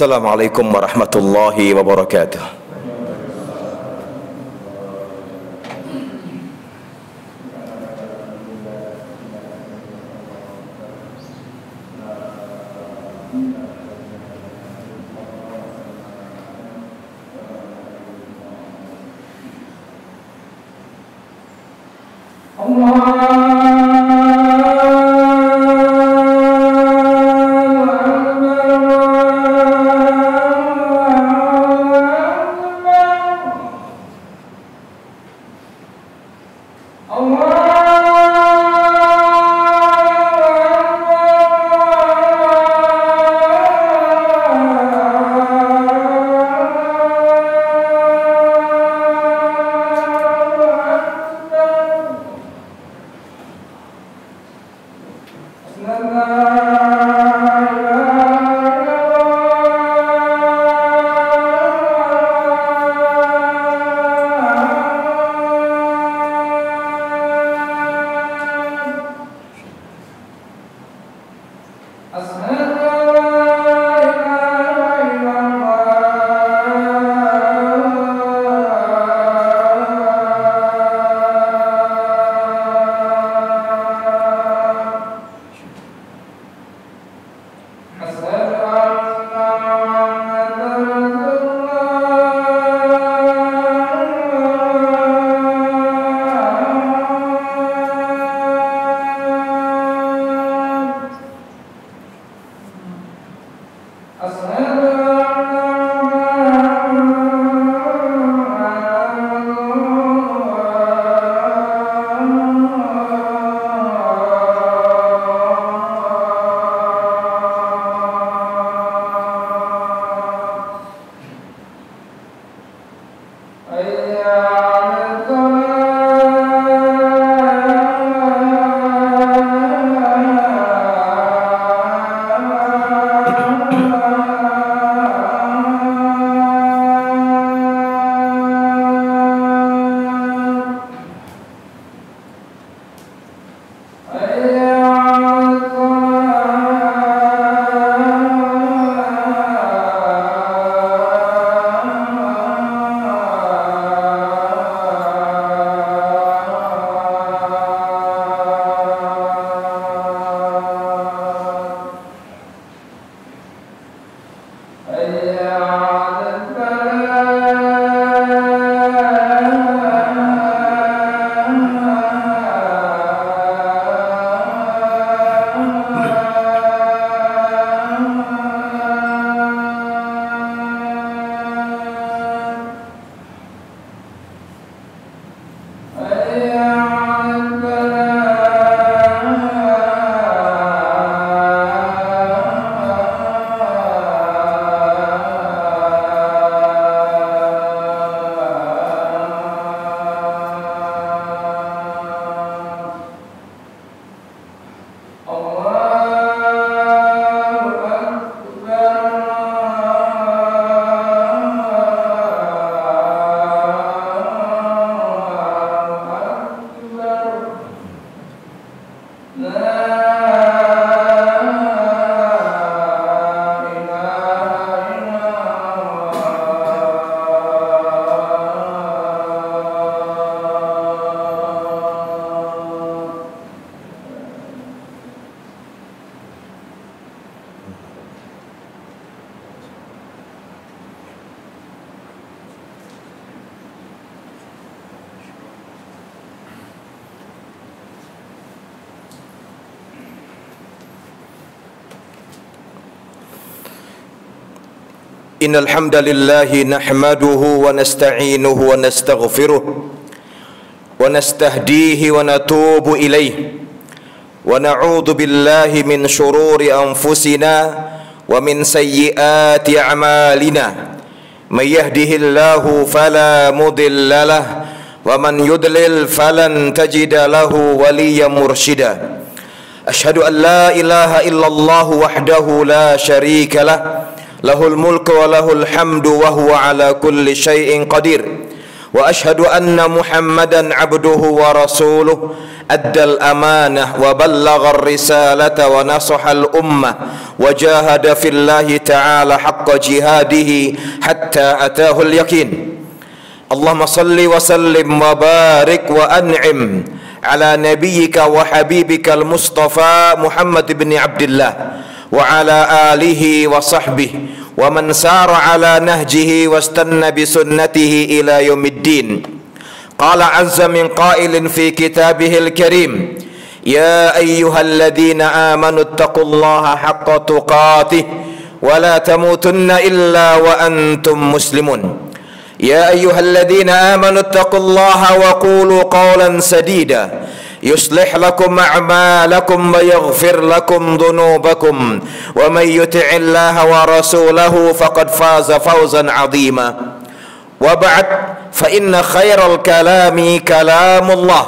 Assalamualaikum warahmatullahi wabarakatuh. Innal hamdalillah nahmaduhu wa nasta'inuhu wa nastaghfiruh wa nastahdihi wa natubu ilayh wa na'udzu billahi min shururi anfusina wa min sayyiati a'malina may yahdihillahu fala mudilla lahu wa man yudlil falan tajida lahu waliyyan mursyida. Asyhadu an la ilaha illallah wahdahu la syarika lah, lahul mulku wa lahul hamdu wa huwa ala kulli syai'in qadir. وأشهد أن محمدا عبده ورسوله أدى الأمانة وبلغ الرسالة ونصح الأمة وجاهد في الله تعالى حق جهاده حتى أتاه اليقين اللهم صل وسلم وبارك وأنعم على نبيك وحبيبك المصطفى محمد بن عبد الله وعلى آله وصحبه ومن سار على نهجه واستنى بسنته إلى يوم الدين قال عز من قائل في كتابه الكريم يا أيها الذين آمنوا اتقوا الله حق تقاته ولا تموتن إلا وأنتم مسلمون يا أيها الذين آمنوا اتقوا الله وقولوا قولا سديدا يصلح لكم أعمالكم ويغفر لكم ذنوبكم ومن يطع الله ورسوله فقد فاز فوزا عظيما وبعد فإن خير الكلام كلام الله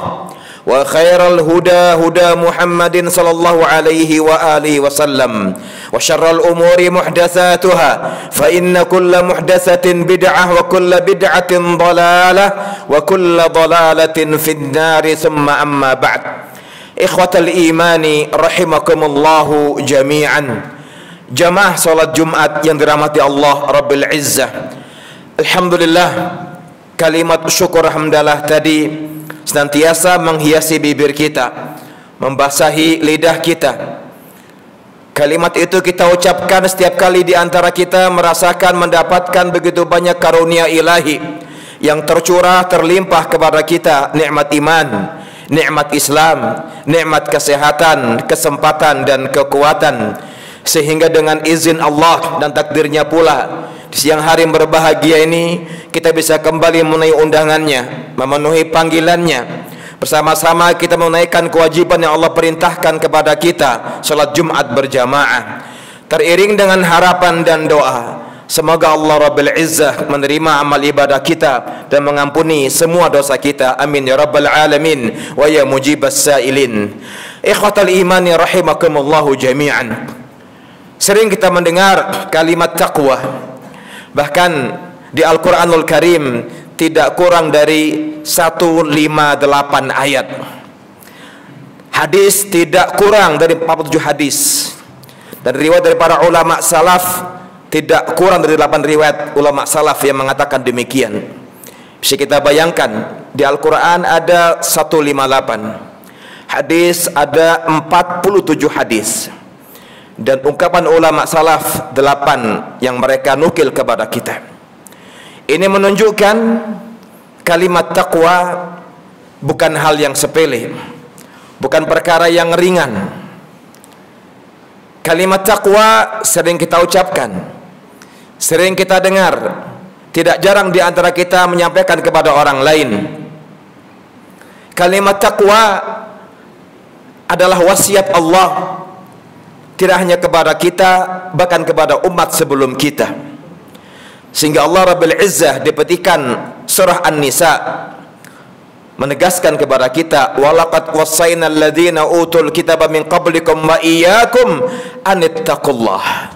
وخير الهدى هدى محمد صلى الله عليه وآله وسلم وشر الأمور محدثاتها فإن كل محدثة بدعة وكل بدعة ضلالة وكل ضلالة في النار ثم أما بعد إخوة الإيمان رحمكم الله جميعا jamaah salat Jumat yang dirahmati Allah Rabbil Izzah. Alhamdulillah, kalimat syukur hamdalah tadi senantiasa menghiasi bibir kita, membasahi lidah kita. Kalimat itu kita ucapkan setiap kali di antara kita merasakan mendapatkan begitu banyak karunia ilahi yang tercurah terlimpah kepada kita, nikmat iman, nikmat Islam, nikmat kesehatan, kesempatan dan kekuatan, sehingga dengan izin Allah dan takdirnya pula di siang hari yang berbahagia ini kita bisa kembali memenuhi undangannya, memenuhi panggilannya. Bersama-sama kita menunaikan kewajiban yang Allah perintahkan kepada kita, salat Jumat berjamaah, teriring dengan harapan dan doa semoga Allah Rabbil Izzah menerima amal ibadah kita dan mengampuni semua dosa kita, amin ya rabbal alamin wa ya mujibas sailin. Ikhwatal iman rahimakumullahu jami'an. Sering kita mendengar kalimat taqwa, bahkan di Al-Quranul Karim tidak kurang dari 158 ayat. Hadis tidak kurang dari 47 hadis. Dan riwayat dari para ulama salaf tidak kurang dari 8 riwayat ulama salaf yang mengatakan demikian. Bisa kita bayangkan, di Al-Quran ada 158, hadis ada 47 hadis, dan ungkapan ulama salaf 8 yang mereka nukil kepada kita. Ini menunjukkan kalimat taqwa bukan hal yang sepele, bukan perkara yang ringan. Kalimat taqwa sering kita ucapkan, sering kita dengar, tidak jarang di antara kita menyampaikan kepada orang lain. Kalimat taqwa adalah wasiat Allah, tidak hanya kepada kita, bahkan kepada umat sebelum kita. Sehingga Allah Rabbil Izzah di petikan surah An-Nisa menegaskan kepada kita, walaqad wassayna alladhina utul kitaba min qablikum wa iyyakum anittaqullah.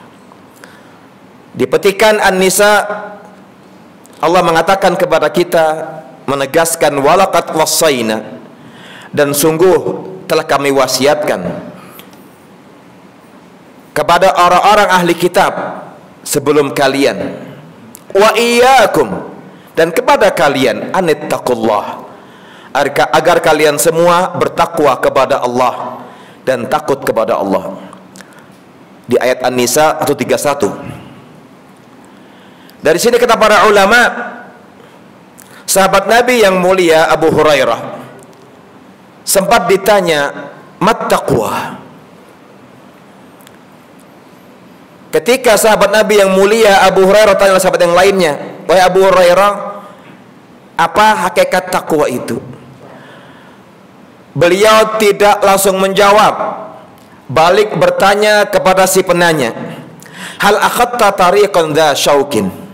Di petikan An-Nisa Allah mengatakan kepada kita, menegaskan walaqad wassayna, dan sungguh telah kami wasiatkan kepada orang-orang ahli kitab sebelum kalian, wa iyyakum, dan kepada kalian, anittaqullah, agar kalian semua bertakwa kepada Allah dan takut kepada Allah. Di ayat An-Nisa 131. Dari sini kata para ulama, sahabat Nabi yang mulia Abu Hurairah sempat ditanya, mat taqwa. Ketika sahabat Nabi yang mulia Abu Hurairah tanya sahabat yang lainnya, wahai Abu Hurairah, apa hakikat takwa itu? Beliau tidak langsung menjawab, balik bertanya kepada si penanya, hal akhadta tariqan dha syaukin.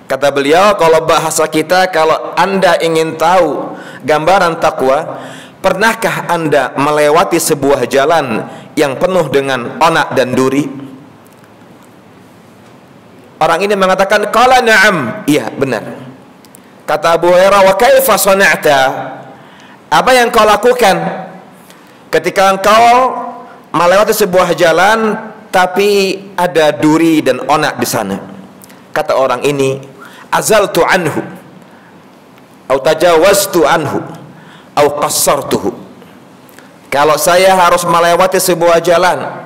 Kata beliau, kalau bahasa kita, kalau Anda ingin tahu gambaran takwa, pernahkah Anda melewati sebuah jalan yang penuh dengan onak dan duri? Orang ini mengatakan, qala na'am, iya benar. Kata Abu Hurairah, wa kaifa sana'ta? Apa yang kau lakukan ketika engkau melewati sebuah jalan tapi ada duri dan onak di sana? Kata orang ini, azaltu anhu, atau tajawaztu anhu, atau qassartuhu. Kalau saya harus melewati sebuah jalan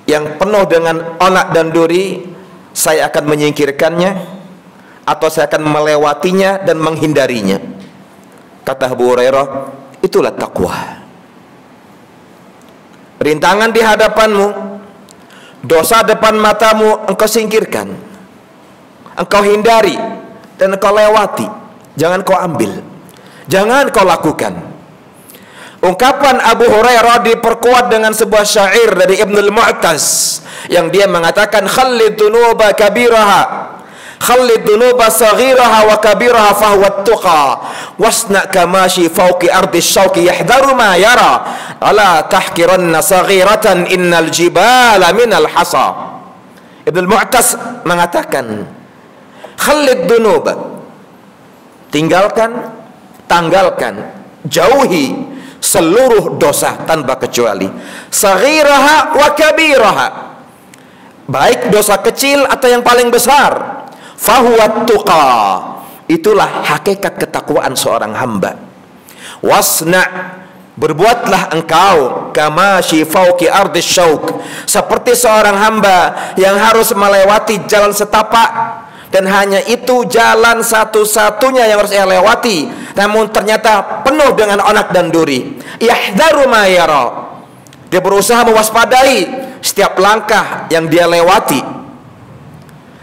yang penuh dengan onak dan duri, saya akan menyingkirkannya atau saya akan melewatinya dan menghindarinya. Kata Abu Hurairah, itulah takwa. Rintangan di hadapanmu, dosa depan matamu, engkau singkirkan, engkau hindari, dan engkau lewati. Jangan kau ambil, jangan kau lakukan. Ungkapan Abu Hurairah diperkuat dengan sebuah syair dari Ibnul Mu'taz yang dia mengatakan, khallid dunuba kabiraha, khallid dunuba saghiraha wa kabiraha fahuwa tuqa, wasna kamashi fawqi ardi syauqi yahdaru ma yara, ala tahkiranna saghiratan innal jibala minal hasa. Ibnul Mu'taz mengatakan, khallid dunuba, tinggalkan, tanggalkan, jauhi seluruh dosa tanpa kecuali, saghiraha wa kabiraha, baik dosa kecil atau yang paling besar. Fahuwa tuqa, itulah hakikat ketakwaan seorang hamba. Wasna, berbuatlah engkau kamashi fauqi ardis syauq, seperti seorang hamba yang harus melewati jalan setapak, dan hanya itu jalan satu-satunya yang harus ia lewati, namun ternyata penuh dengan onak dan duri. Yahdaru ma yara, dia berusaha mewaspadai setiap langkah yang dia lewati.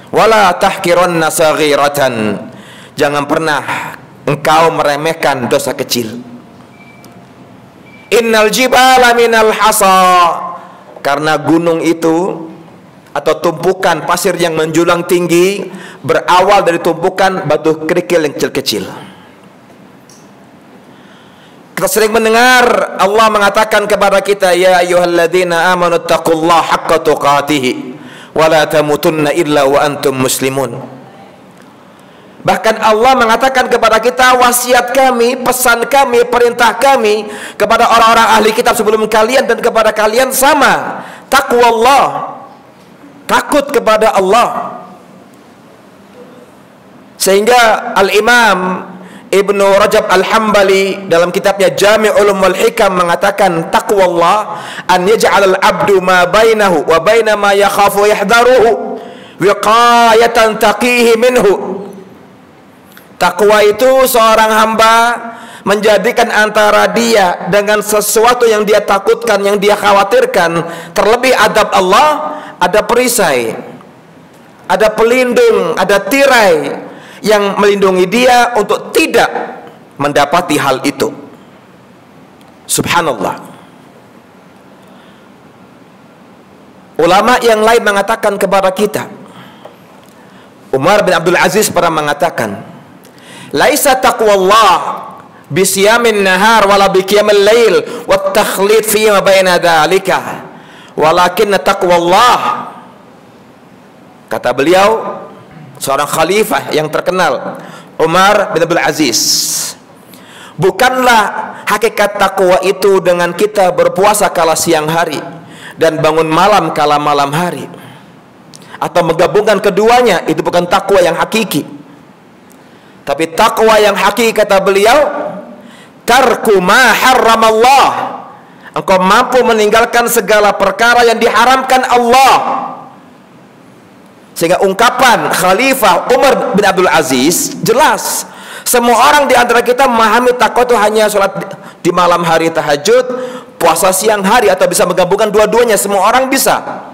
Wala tahkiranna saghiratan, jangan pernah engkau meremehkan dosa kecil. Innal jibala minal hasa, karena gunung itu atau tumpukan pasir yang menjulang tinggi berawal dari tumpukan batu kerikil yang kecil-kecil. Kita sering mendengar Allah mengatakan kepada kita, ya ayyuhalladzina amanu taqullaha haqqa tuqatih wa la tamutunna illa wa antum muslimun. Bahkan Allah mengatakan kepada kita, wasiat kami, pesan kami, perintah kami kepada orang-orang ahli kitab sebelum kalian dan kepada kalian sama, taqwallah, takut kepada Allah. Sehingga Al-Imam Ibnu Rajab Al-Hambali dalam kitabnya Jami' Ulum wal Hikam mengatakan, taqwallah an yaj'al al-'abdu ma bainahu wa baina ma yakhafu yahdaruhu wiqayatan taqihi minhu. Takwa itu seorang hamba menjadikan antara dia dengan sesuatu yang dia takutkan, yang dia khawatirkan, terlebih adab Allah, ada perisai, ada pelindung, ada tirai yang melindungi dia untuk tidak mendapati hal itu. Subhanallah. Ulama yang lain mengatakan kepada kita, Umar bin Abdul Aziz pernah mengatakan, laisa taqwallah bisiyamin nahar wala biqiyamil lail wat takhlid fi ma baina dzalika walakin taqwallah, kata beliau, seorang khalifah yang terkenal, Umar bin Abdul Aziz, bukanlah hakikat takwa itu dengan kita berpuasa kala siang hari dan bangun malam kala malam hari, atau menggabungkan keduanya. Itu bukan takwa yang hakiki. Tapi takwa yang hakiki, kata beliau, tarku ma harramallah, engkau mampu meninggalkan segala perkara yang diharamkan Allah. Sehingga ungkapan Khalifah Umar bin Abdul Aziz jelas. Semua orang di antara kita memahami takwa itu hanya sholat di malam hari tahajud, puasa siang hari, atau bisa menggabungkan dua-duanya. Semua orang bisa.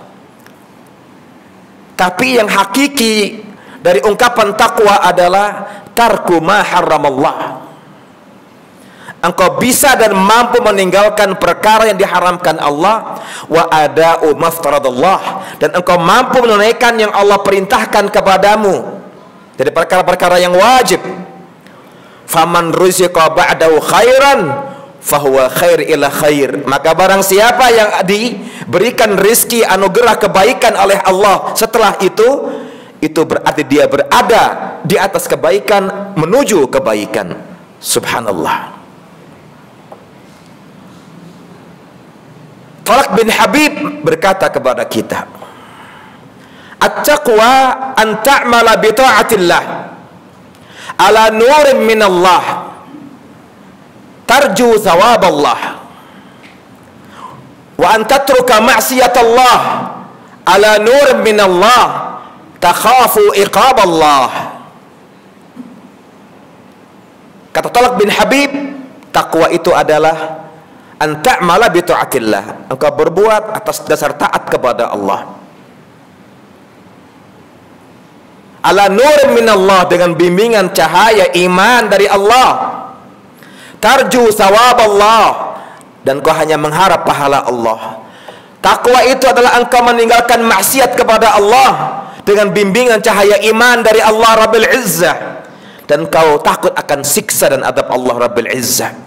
Tapi yang hakiki dari ungkapan takwa adalah tarku ma harramallah. Engkau bisa dan mampu meninggalkan perkara yang diharamkan Allah, wa ada'u maftaradallah, dan engkau mampu menunaikan yang Allah perintahkan kepadamu dari perkara-perkara yang wajib. Faman ruziqa ba'dahu khairan fahuwa khair ila khair, maka barang siapa yang diberikan rizki anugerah kebaikan oleh Allah setelah itu itu berarti dia berada di atas kebaikan, menuju kebaikan. Subhanallah. Talq bin Habib berkata kepada kita, at-taqwa an ta'mala bi ta'atillah ala nurin minallah tarju thawaballah wa an tatruka ma'siyatallah ala nurin minallah takhafu iqaballah. Kata Talq bin Habib, takwa itu adalah an ta'mala bi ta'atillah, engkau berbuat atas dasar taat kepada Allah, ala nur minallah, dengan bimbingan cahaya iman dari Allah, tarju sawaballah, dan kau hanya mengharap pahala Allah. Takwa itu adalah engkau meninggalkan maksiat kepada Allah dengan bimbingan cahaya iman dari Allah Rabbil Izzah, dan kau takut akan siksa dan adab Allah Rabbil Izzah.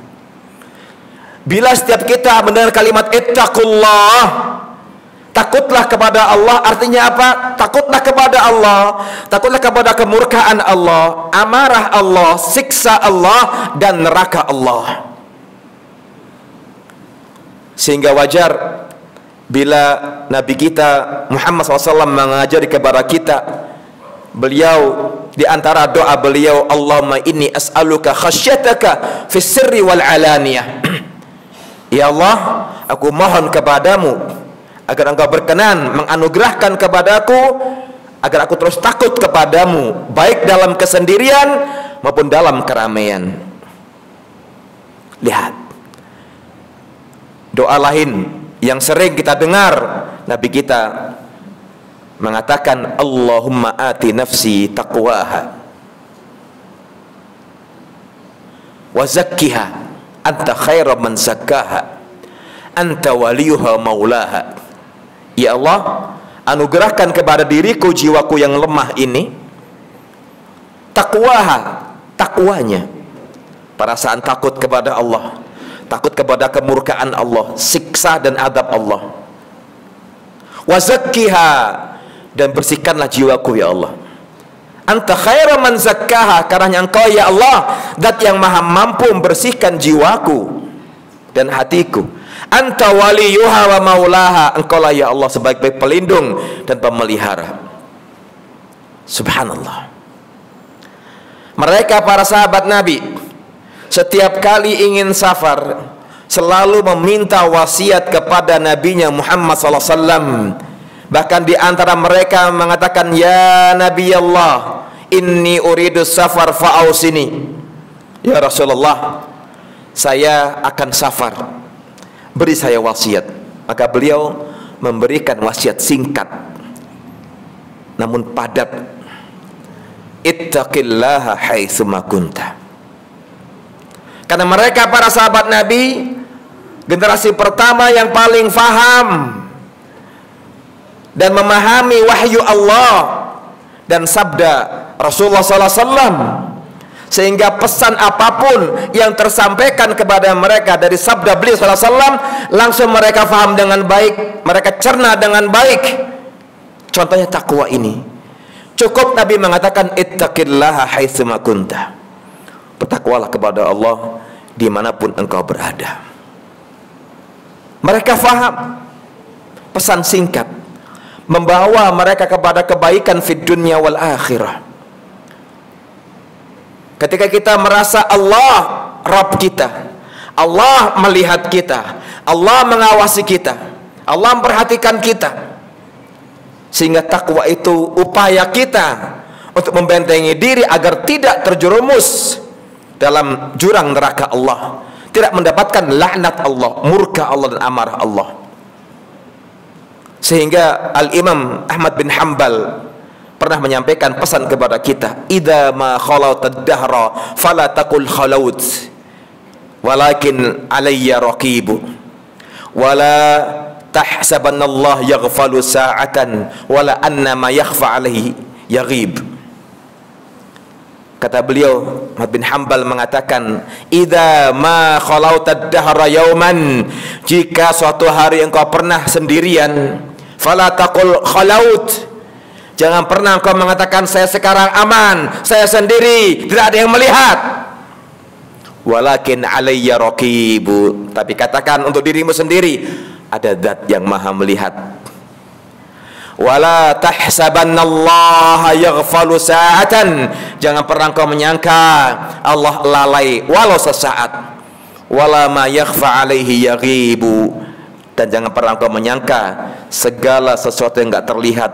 Bila setiap kita mendengar kalimat ittaqullah, takutlah kepada Allah, artinya apa? Takutlah kepada Allah, takutlah kepada kemurkaan Allah, amarah Allah, siksa Allah, dan neraka Allah. Sehingga wajar bila Nabi kita Muhammad SAW mengajari kepada kita, beliau di antara doa beliau, Allahumma inni as'aluka khasyataka fis sirri wal alaniyah. Ya Allah, aku mohon kepadamu agar engkau berkenan menganugerahkan kepadaku agar aku terus takut kepadamu, baik dalam kesendirian maupun dalam keramaian. Lihat doa lain yang sering kita dengar, Nabi kita mengatakan, Allahumma ati nafsi taqwaha wa zakkiha anta khairu man zakkaha anta waliyuha maulaha. Ya Allah, anugerahkan kepada diriku jiwaku yang lemah ini taqwaha, takwanya, perasaan takut kepada Allah, takut kepada kemurkaan Allah, siksa dan adab Allah. Wa zakkiha, dan bersihkanlah jiwaku ya Allah. Anta khairu man zakkaha, karena engkau ya Allah zat yang maha mampu membersihkan jiwaku dan hatiku. Anta waliyuha wa maulaha, engkau lah ya Allah sebaik-baik pelindung dan pemelihara. Subhanallah. Mereka para sahabat Nabi setiap kali ingin safar selalu meminta wasiat kepada nabinya Muhammad SAW. Bahkan di antara mereka mengatakan, ya Nabi Allah, inni uridu safar fa'ausini. Ya Rasulullah, saya akan safar, beri saya wasiat. Maka beliau memberikan wasiat singkat namun padat. Ittaqillaha haitsuma kunta. Karena mereka para sahabat Nabi generasi pertama yang paling faham dan memahami wahyu Allah dan sabda Rasulullah SAW, sehingga pesan apapun yang tersampaikan kepada mereka dari sabda beliau SAW langsung mereka faham dengan baik, mereka cerna dengan baik. Contohnya takwa ini. Cukup Nabi mengatakan ittaqillaha haitsuma kunta, bertakwalah kepada Allah dimanapun engkau berada. Mereka faham, pesan singkat membawa mereka kepada kebaikan fid dunya wal akhirah. Ketika kita merasa Allah Rabb kita, Allah melihat kita, Allah mengawasi kita, Allah memperhatikan kita, sehingga takwa itu upaya kita untuk membentengi diri agar tidak terjerumus dalam jurang neraka Allah, tidak mendapatkan laknat Allah, murka Allah dan amarah Allah. Sehingga Al-Imam Ahmad bin Hanbal pernah menyampaikan pesan kepada kita, idza ma khalawtad dahra fala taqul khalawt walakin alayya raqibu wala tahsabanna Allah yaghfalu sa'atan wala anna ma yakhfa alaihi yaghib. Kata beliau, Ahmad bin Hanbal mengatakan, idza ma khalawtad dahra yauman, jika suatu hari engkau pernah sendirian, fala taqul khalawt, Jangan pernah engkau mengatakan saya sekarang aman, saya sendiri, tidak ada yang melihat. Walakin alayya raqibu, tapi katakan untuk dirimu sendiri, ada zat yang maha melihat. Wala tahsabannallaha yaghfalu sa'atan, jangan pernah engkau menyangka Allah lalai walau sesaat. Wala ma yakhfa alaihi yaghibu, dan jangan pernah engkau menyangka segala sesuatu yang enggak terlihat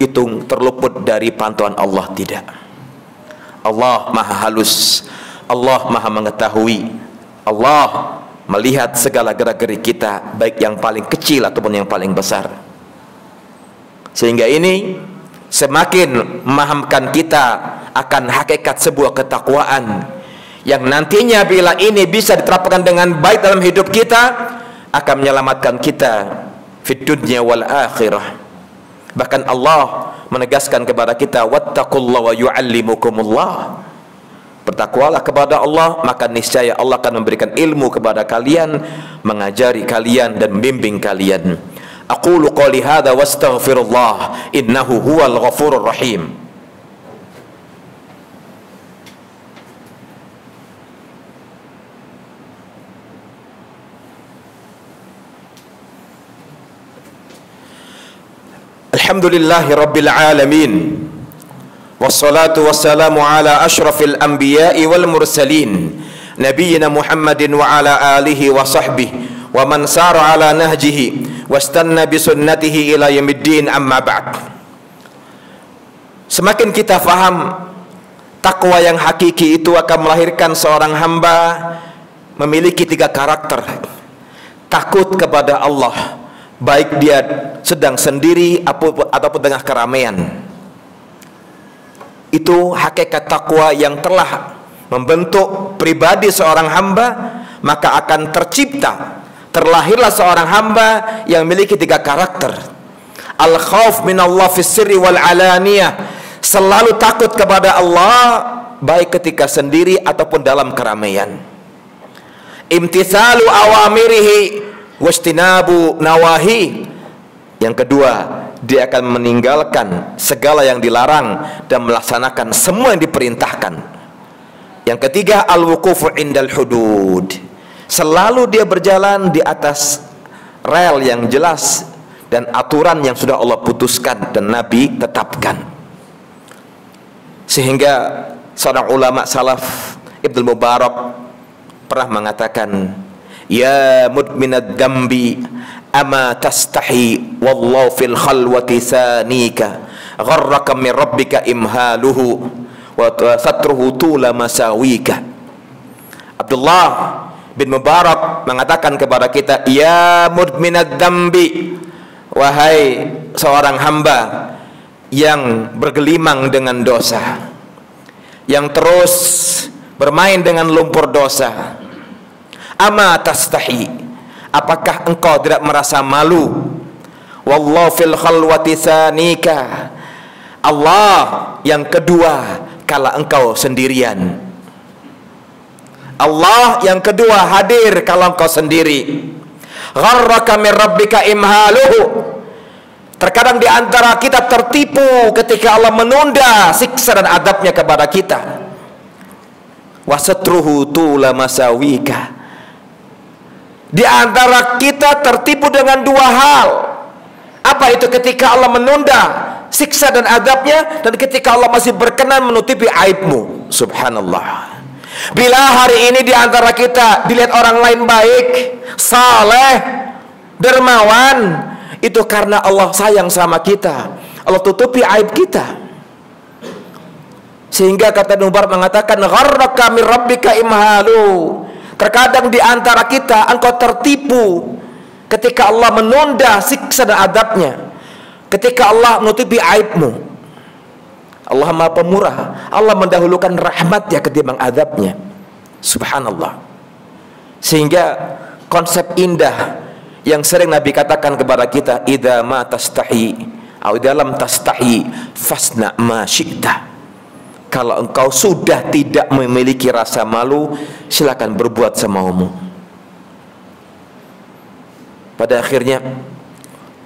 itu terluput dari pantauan Allah. Tidak. Allah maha halus, Allah maha mengetahui, Allah melihat segala gerak-gerik kita, baik yang paling kecil ataupun yang paling besar. Sehingga ini semakin memahamkan kita akan hakikat sebuah ketakwaan yang nantinya bila ini bisa diterapkan dengan baik dalam hidup kita, akan menyelamatkan kita fid dunya wal akhirah. Bahkan Allah menegaskan kepada kita, wattaqullaha wa yu'allimukumullah, bertakwalah kepada Allah, maka niscaya Allah akan memberikan ilmu kepada kalian, mengajari kalian dan membimbing kalian. Aqulu qouli hadza wastaghfirullah innahu huwal ghafurur rahim. Alhamdulillahi rabbil alamin, wassalatu wassalamu ala ashrafil anbiya'i wal mursalin, nabiyyina Muhammadin wa ala alihi wa sahbihi wa man sara ala nahjihi wastanna bi sunnatihi ila yaumiddin, amma ba'd. Semakin kita faham takwa yang hakiki itu akan melahirkan seorang hamba memiliki 3 karakter. Takut kepada Allah, baik dia sedang sendiri ataupun tengah keramaian. Itu hakikat takwa yang telah membentuk pribadi seorang hamba, maka akan terlahirlah seorang hamba yang memiliki 3 karakter. Al-khauf minallah fis sirri wal alaniyah, selalu takut kepada Allah baik ketika sendiri ataupun dalam keramaian. Imtithalu awamirihi wastinabu nawahi, yang kedua dia akan meninggalkan segala yang dilarang dan melaksanakan semua yang diperintahkan. Yang ketiga al-wuqufu indal hudud, selalu dia berjalan di atas rel yang jelas dan aturan yang sudah Allah putuskan dan Nabi tetapkan. Sehingga seorang ulama salaf, Ibnu Mubarak, pernah mengatakan, ya mudminad dambi ama tastahi wallahu fil khalwati sanika gharraka min rabbika imhaluhu wa satruhu tula masawika. Abdullah bin Mubarak mengatakan kepada kita, ya mudminad dambi, wahai seorang hamba yang bergelimang dengan dosa, yang terus bermain dengan lumpur dosa, ama tastahi, apakah engkau tidak merasa malu? Wallahu fil khalwati sanika, Allah yang kedua kala engkau sendirian. Allah yang kedua hadir kalau engkau sendiri. Gharraka min rabbika imhaluhu, terkadang di antara kita tertipu ketika Allah menunda siksa dan adabnya kepada kita. Wasatruhu tula masawika, di antara kita tertipu dengan 2 hal. Apa itu? Ketika Allah menunda siksa dan adabnya, dan ketika Allah masih berkenan menutupi aibmu. Subhanallah. Bila hari ini di antara kita dilihat orang lain baik, saleh, dermawan, itu karena Allah sayang sama kita, Allah tutupi aib kita. Sehingga kata Nubar mengatakan, gharraka min rabbika imhalu, terkadang di antara kita engkau tertipu ketika Allah menunda siksa dan adabnya, ketika Allah menutupi aibmu. Allah Maha Pemurah, Allah mendahulukan rahmatnya ketimbang adabnya. Subhanallah. Sehingga konsep indah yang sering Nabi katakan kepada kita, idza ma tastahi au dalam tastahi fasna ma syi'ta, kalau engkau sudah tidak memiliki rasa malu, silakan berbuat semaumu. Pada akhirnya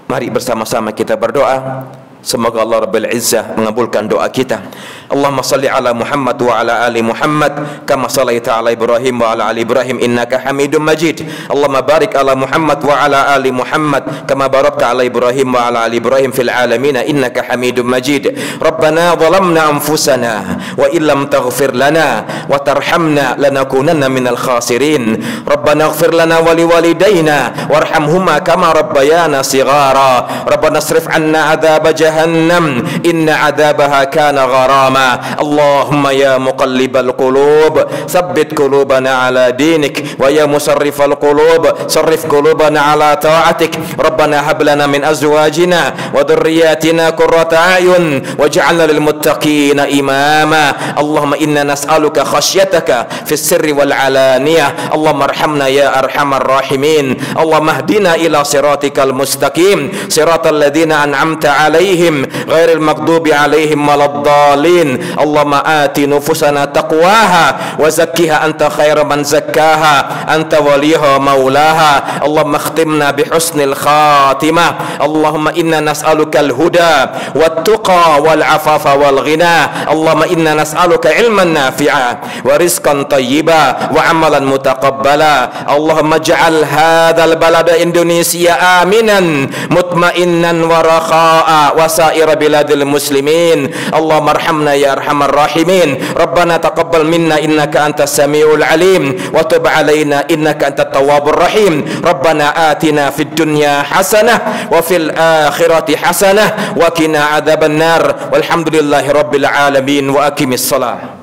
mari bersama-sama kita berdoa, Semoga Allah Rabbul Izzah mengabulkan doa kita. Allahumma salli ala Muhammad wa ala ali Muhammad kama sallaita ala Ibrahim wa ala ali Ibrahim innaka Hamidum Majid. Allahumma barik ala Muhammad wa ala ali Muhammad kama barakta ala Ibrahim wa ala ali Ibrahim fil alamin innaka Hamidum Majid. Rabbana zalamna anfusana wa illam taghfir lana wa tarhamna lanakunanna minal khasirin. Rabbana ighfir lana wa liwalidayna warhamhuma kama rabbayana shighara. Rabbana asrif 'anna 'adzab jahannam inna 'adzabaha kana gharama. Allahumma ya muqallibal qulub tsabbit qulubana ala dinik wa ya musarrifal qulub sarrif qulubana ala ta'atik. Rabbana hab lana min azwajina wa dhurriyyatina qurrata a'yun waj'alna lil muttaqina imama. Allahumma inna nas'aluka khasyataka fis sirri wal alaniyah. Allahumma arhamna ya arhamar rahimin. Allahumma hdina ila siratikal mustaqim siratal ladzina an'amta alaihim ghairil maghdubi alaihim waladdallin. Allahumma ati nufusana taqwaha wa zakkiha anta khairu man zakkaha anta waliha maulaha. Allahumma khtimna bi husnil khatimah. Allahumma inna nas'aluka al-huda wat tuqa wal afafa wal ghina. Allahumma inna nas'aluka ilman nafi'a wa rizqan tayyiba wa amalan mutaqabbala. Allahumma ij'al hadzal balada Indonesia aminan mutma'innan wa rakha'a wa sa'ira biladil muslimin. Allahumma arhamna ya arhamar rahimin. Rabbana taqabbal minna innaka antas samiul alim wa tub alaina innaka antat tawwabur rahim. Rabbana atina fid dunya hasanah wa fil akhirati hasanah wa qina adzabannar. Walhamdulillahi rabbil alamin wa aqimis shalah.